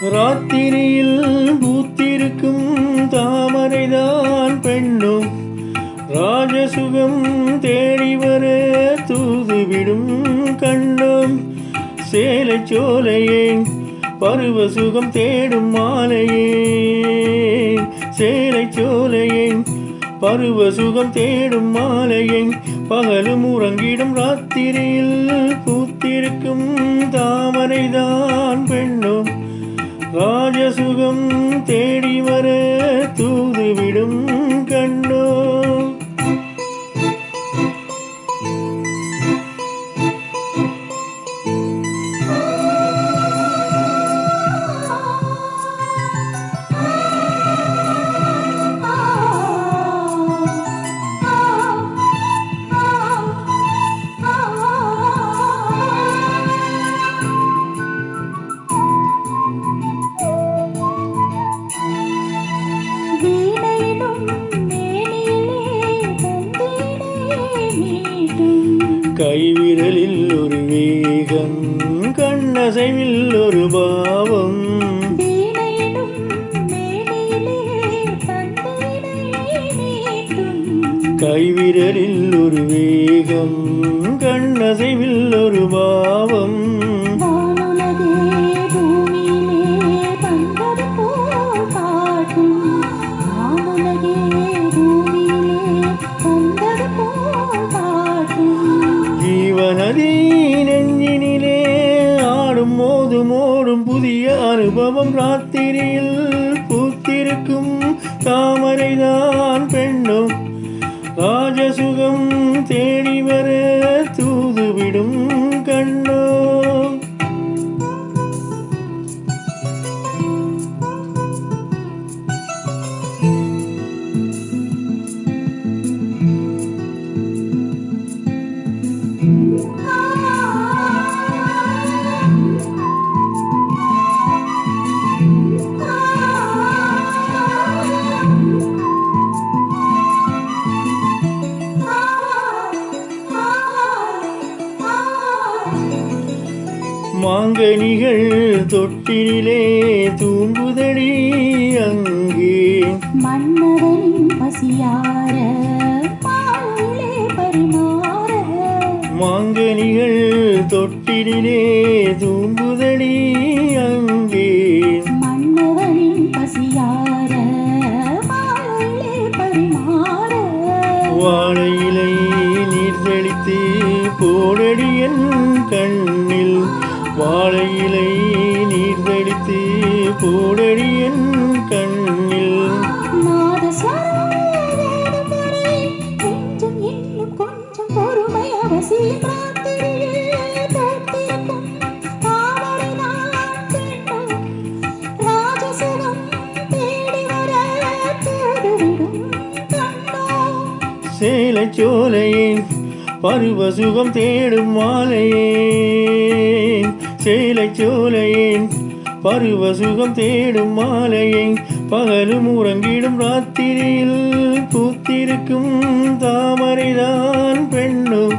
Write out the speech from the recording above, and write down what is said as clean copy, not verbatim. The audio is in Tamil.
ராத்திரியில் பூத்திருக்கும் தாமரைதான் பெண்ணும் ராஜசுகம் தேடி வர தூதுவிடும் கண்ணும் சேலை சோலையே பருவ சுகம் தேடும் மாலையே சேலை சோலையே பருவ சுகம் தேடும் மாலையை பகலும் உறங்கிடும் ராத்திரியில் பூத்திருக்கும் தாமரைதான் பெண்ணும் ராஜசுகம் தேடி வர தூதுவிடும் கண்ணோ. கைவிரலில் ஒரு வேகம் கண்ணசைவில் ஒரு பாவம் கைவிரலில் ஒரு வேகம் கண்ணசைவில் ஒரு பாவம் நதி நெஞ்சினிலே ஆடும் மோதும் ஓடும் புதிய அனுபவம் ராத்திரியில் பூத்திருக்கும் தாமரைதான் பெண்ணும் ராஜசுகம் தேடி வர தூதுவிடும் கண்ணோ. மாங்கனிகள் தொட்டிலே தூங்குதடி அங்கே மன்னவனின் பசியார பாலே பரிமாற மாங்கனிகள் தொட்டிலே தூங்குதடி அங்கே மன்னவனின் பசியார பாலே பரிமாற வாழை இலை நீர் தெளித்து போடடி என் கண்ணில் வாழை இலை நீர் தெளித்து போடடி என் கண்ணில் கொஞ்சம் இன்னும் கொஞ்சம் பொறுமை அவசியம் சேலை சோலையே பருவ சுகம் தேடும் மாலையே சேலை சோலையே பருவ சுகம் தேடும் மாலையை பகலும் உறங்கிடும் ராத்திரியில் பூத்திருக்கும் தாமரைதான் பெண்ணும்